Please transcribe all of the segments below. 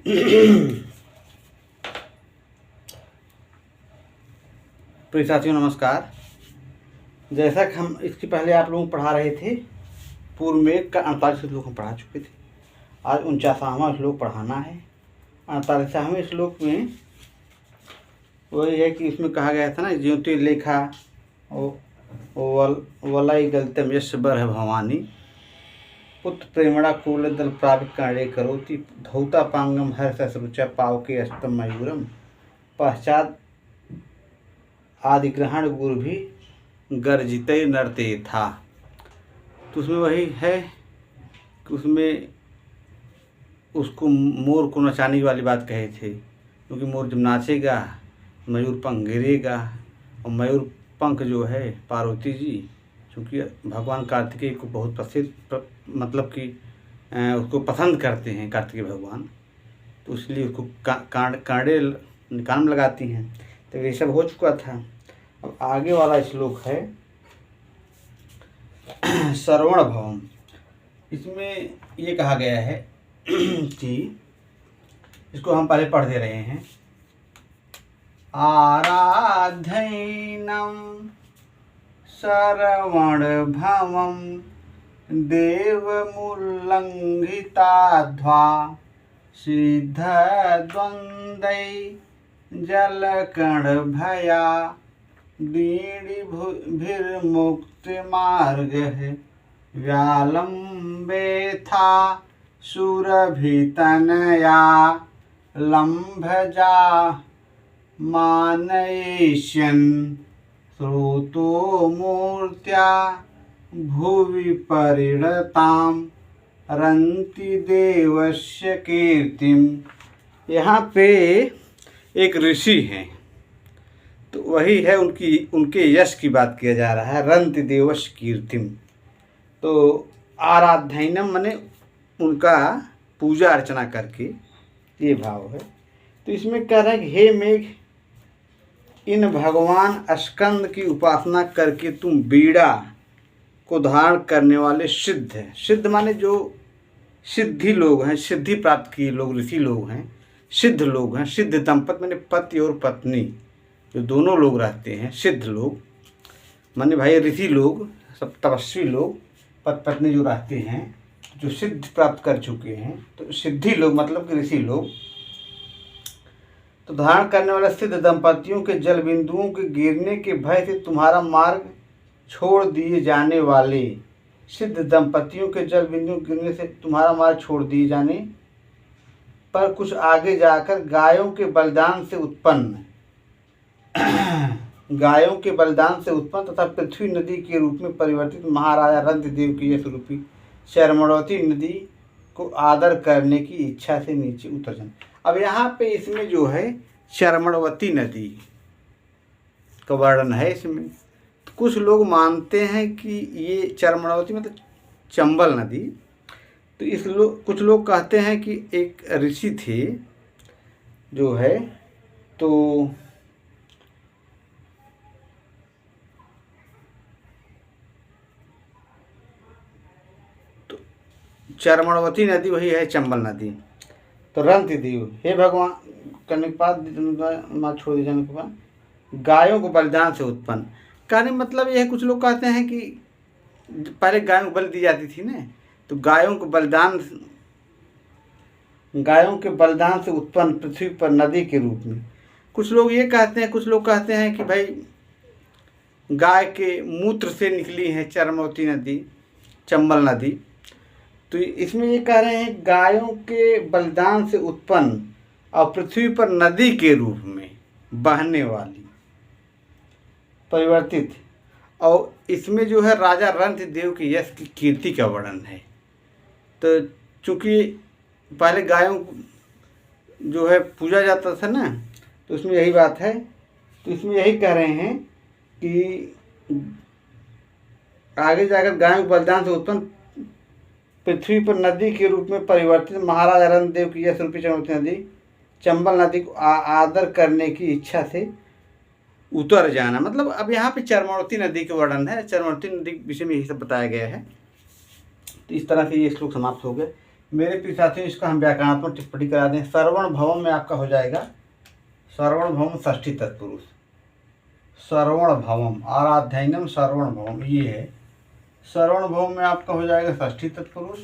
प्रिय साथियों नमस्कार। जैसा कि हम इसके पहले आप लोगों को पढ़ा रहे थे, पूर्व में का 48 श्लोक हम पढ़ा चुके थे। आज 49वां श्लोक पढ़ाना है। 48वें श्लोक में वही है कि इसमें कहा गया था ना, ज्योति लेखा वलय गलितम यश बर भवानी पुत्र प्रेमणा कूल दल प्रापित कांडे करोति धौता पांगम हर ससरुचा पावके अस्तम मयूरम पश्चात आदिग्रहण गुरु भी गर्जिते नरते था। तो उसमें वही है कि उसमें उसको मोर को नचाने वाली बात कहे थे, क्योंकि मोर जब नाचेगा मयूर पंख गिरेगा, और मयूर पंख जो है पार्वती जी, चूँकि भगवान कार्तिकेय को बहुत प्रसिद्ध मतलब कि उसको पसंद करते हैं कार्तिकेय भगवान, तो इसलिए उसको कांडे कान में लगाती हैं। तो ये सब हो चुका था। अब आगे वाला श्लोक है श्रवण भवम। इसमें ये कहा गया है कि इसको हम पहले पढ़ दे रहे हैं। आराधनम श्रवण भवम देवमुल्लंघिताध्वा सिद्ध द्वंद्वै जलकण भया दीर्घिर्मुक्तिमार्गः व्यालम्बेथा सुरभितनया लम्भजा मानयिष्यन् श्रोतो मूर्त्या भुवि परिणतां रन्ति देवस्य कीर्तिम। यहाँ पे एक ऋषि हैं, तो वही है उनके यश की बात किया जा रहा है। रंति देवश कीर्तिम, तो आराधनम माने उनका पूजा अर्चना करके, ये भाव है। तो इसमें कह रहा है कि हे मेघ, इन भगवान स्कंद की उपासना करके तुम बीड़ा को धारण करने वाले सिद्ध हैं। सिद्ध माने जो सिद्धि लोग हैं, सिद्धि प्राप्त किए लोग, ऋषि लोग हैं, सिद्ध लोग हैं। सिद्ध दंपत माने पति और पत्नी जो दोनों लोग रहते हैं, सिद्ध लोग माने भाई ऋषि लोग, सब तपस्वी लोग, पति पत्नी जो रहते हैं, जो सिद्ध प्राप्त कर चुके हैं, तो सिद्धि लोग मतलब कि ऋषि लोग। तो धारण करने वाले सिद्ध दंपतियों के जल बिंदुओं के गिरने के भय से तुम्हारा मार्ग छोड़ दिए जाने वाले, सिद्ध दंपतियों के जल बिंदुओं के गिरने से तुम्हारा मार्ग छोड़ दिए जाने पर कुछ आगे जाकर गायों के बलिदान से उत्पन्न तथा पृथ्वी नदी के रूप में परिवर्तित महाराजा रंतिदेव की यश रूपी शर्मणवती नदी को आदर करने की इच्छा से नीचे उतर जाना। अब यहाँ पे इसमें जो है शर्मणवती नदी का वर्णन है इसमें। तो कुछ लोग मानते हैं कि ये चर्मणवती मतलब चंबल नदी। तो कुछ लोग कहते हैं कि एक ऋषि थे जो है, तो चर्मणवती नदी वही है चंबल नदी। तो रंतिदेव, हे भगवान करने के बाद माँ छोड़ दिए जाने के बाद गायों को बलिदान से उत्पन्न कहने मतलब यह है, कुछ लोग कहते हैं कि पहले गायों को बलि दी जाती थी ना, तो गायों के बलिदान से उत्पन्न पृथ्वी पर नदी के रूप में। कुछ लोग ये कहते हैं, कुछ लोग कहते हैं कि भाई गाय के मूत्र से निकली है चर्मवती नदी, चंबल नदी। तो इसमें ये कह रहे हैं गायों के बलिदान से उत्पन्न और पृथ्वी पर नदी के रूप में बहने वाली परिवर्तित। और इसमें जो है राजा रंतिदेव के यश की कीर्ति का वर्णन है। तो चूँकि पहले गायों जो है पूजा जाता था ना, तो इसमें यही बात है। तो इसमें यही कह रहे हैं कि आगे जाकर गायों के बलिदान से उत्पन्न पृथ्वी पर नदी के रूप में परिवर्तित महाराजा रंतिदेव की यश रूपी चर्मवती नदी, चंबल नदी को आदर करने की इच्छा से उतर जाना। मतलब अब यहाँ पे चर्मवती नदी के वर्णन है। चर्मवती नदी के विषय में यही सब बताया गया है। तो इस तरह से ये श्लोक समाप्त हो गए। मेरे प्रिय साथियों, इसका हम व्याकरणात्मक टिप्पणी करा दें। श्रवण भवम में आपका हो जाएगा श्रवण भवम षष्ठी तत्पुरुष, श्रवण भवम, आराध्ययनम श्रवण भवम, ये है श्रवण भवम में आपका हो जाएगा षष्ठी तत्पुरुष।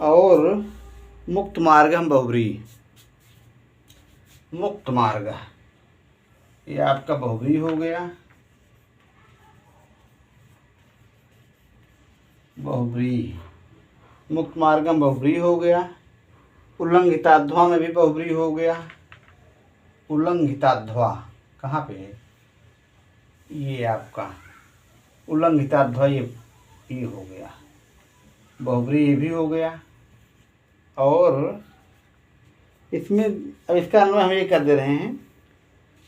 और मुक्त मार्गम बहुव्रीहि, मुक्त मार्ग ये आपका बहुव्रीहि हो गया, बहुव्रीहि, मुक्त मार्गम बहुव्रीहि हो गया। उल्लंघिताध्वा में भी बहुव्रीहि हो गया, उल्लंघिताध्वा कहाँ पे है, ये आपका उल्लंघिताध्वा, ये हो गया बहुव्रीहि, ये भी हो गया। और इसमें अब इसका अन्वय हम ये कर दे रहे हैं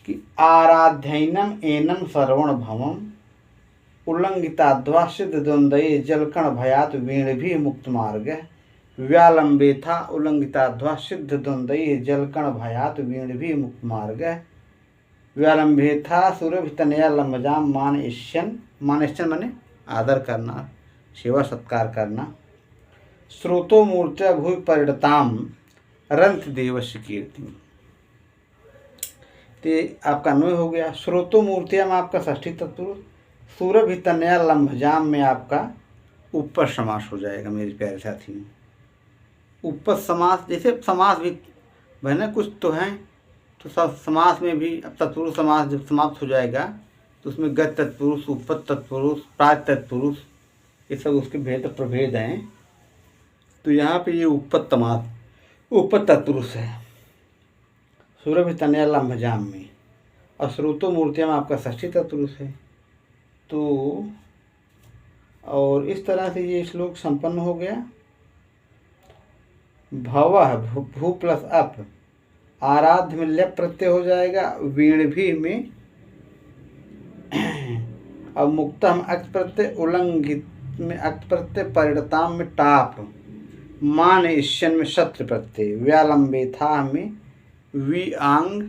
कि आराध्ययनम एनम श्रवण भवम उल्लंघिताध्वा सिद्ध द्वंद्वे जलकण भयात वीण भी मुक्त मार्ग व्यालंबे था उल्लंघिताध्वा सिद्ध द्वंद्वे जलकण भयात वीण भी मुक्त मार्ग व्यालंबे था सुरभितनया लंबजाम मानश्यन, मानश्यन माने आदर करना, सेवा सत्कार करना। स्रोतो मूर्त्या भूमि परिणताम रंत देवस्य कीर्ति, ते आपका अन्वय हो गया। स्रोतो मूर्तिया में आपका षष्ठी तत्पुरुष, सूरभितनया लंबजाम में आपका उपपद समास हो जाएगा मेरे प्यारे साथियों। उपपद समास, जैसे समास भी बहना कुछ तो हैं, तो सब समास में भी अब तत्पुरुष समास जब समाप्त हो जाएगा तो उसमें गत तत्पुरुष, उपपद तत्पुरुष, प्राक तत्पुरुष, ये सब उसके भेद प्रभेद हैं। तो यहाँ पे ये उपपद समास, उपपद तत्पुरुष है सूरभितनया लंबजाम में, और स्रोतो मूर्तियाँ में आपका षष्ठी तत्पुरुष है। तो और इस तरह से ये श्लोक संपन्न हो गया। भवः भू प्लस अप, आराध्य में लप प्रत्यय हो जाएगा, वीण भी में अब मुक्तम अक्त प्रत्यय, उल्लंघित में अक्त प्रत्यय, परिणताम में टाप, मान ईश्यन में शत्र प्रत्यय, व्यालंबे था में वी आंग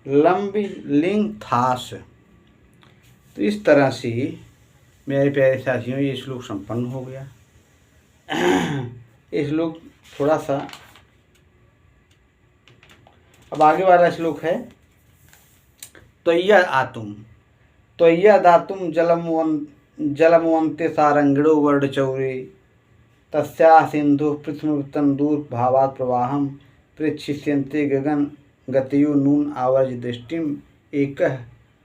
लंबी लिंग थास। तो इस तरह से मेरे प्यारे साथियों ये श्लोक संपन्न हो गया। ये श्लोक थोड़ा सा, अब आगे वाला श्लोक है त्वय्या आतुम, त्वय्या दातुम जलमवन्ते सारंगिणो वर्णचौरे तस्या सिंधु पृथ्वीवृत्तं दूर भावात् प्रवाहं प्रेक्षिष्यन्ते गगन गतयो नून आवर्ज दृष्टिम एकः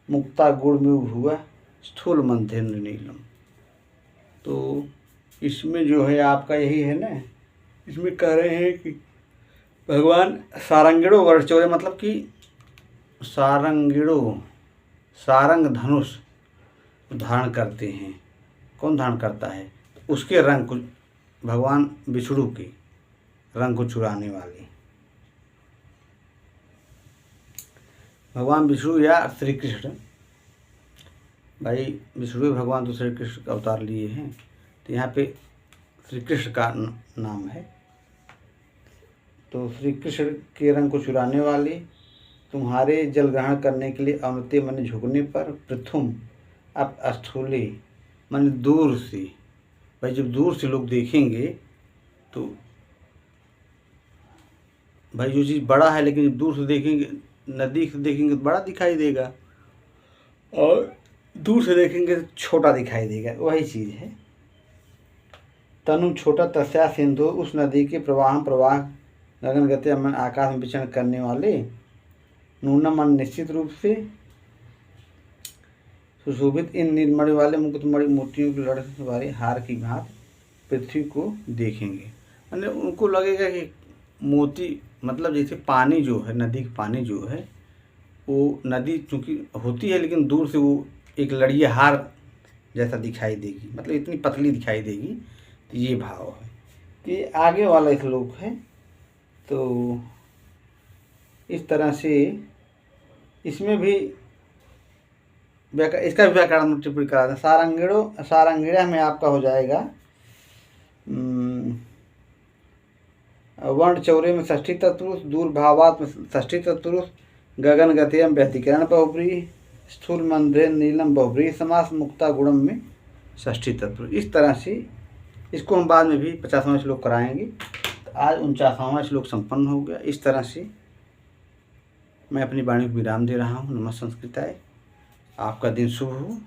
मुक्ता गुणमिव भुवः स्थूल मंथेन्द्र नीलम। तो इसमें जो है आपका यही है ना, इसमें कह रहे हैं कि भगवान सारंगिणो वर्णचौरे, मतलब कि सारंगिणो, सारंग धनुष धारण करते हैं। कौन धारण करता है? उसके रंग को, भगवान विष्णु के रंग को चुराने वाले भगवान विष्णु या श्री कृष्ण, भाई विष्णु भगवान तो श्री कृष्ण का अवतार लिए हैं, तो यहाँ पे श्री कृष्ण का नाम है। तो श्री कृष्ण के रंग को चुराने वाले, तुम्हारे जल ग्रहण करने के लिए अवनते मन झुकने पर प्रथम अब स्थूले मन दूर से, भाई जब दूर से लोग देखेंगे तो भाई जो चीज़ बड़ा है, लेकिन जब दूर से देखेंगे, नज़दीक से देखेंगे तो बड़ा दिखाई देगा, और दूर से देखेंगे तो छोटा दिखाई देगा, वही चीज़ है। तनु छोटा तस्या सिंधु, उस नदी के प्रवाह गगन गति मन आकाश में विचरण करने वाले, नूनम मन निश्चित रूप से सुशोभित इन नीलमणि वाले मुकुटमणि मोतियों की लड़की वाले हार की भांति पृथ्वी को देखेंगे। यानी उनको लगेगा कि मोती, मतलब जैसे पानी जो है, नदी का पानी जो है, वो नदी चूँकि होती है लेकिन दूर से वो एक लड़िया हार जैसा दिखाई देगी, मतलब इतनी पतली दिखाई देगी। तो ये भाव है। तो ये आगे वाला श्लोक है। तो इस तरह से इसमें भी इसका भी व्याकरण टिप्पणी करा दें। सारंगिणा में आपका हो जाएगा वर्ण चौरे में षष्ठी तत्पुरुष, दूर भावात में षष्ठी तत्पुरुष, गगन गतियम व्यतिकरण बहुव्रीहि, स्थूल मंद्रे नीलम बहुव्रीहि समास, मुक्ता गुणम में षष्ठी तत्पुरुष। इस तरह से इसको हम बाद में भी 50वां श्लोक कराएंगे। तो आज 49वां श्लोक संपन्न हो गया। इस तरह से मैं अपनी वाणी को विराम दे रहा हूँ। नमः संस्कृताय। आपका दिन शुभ हो।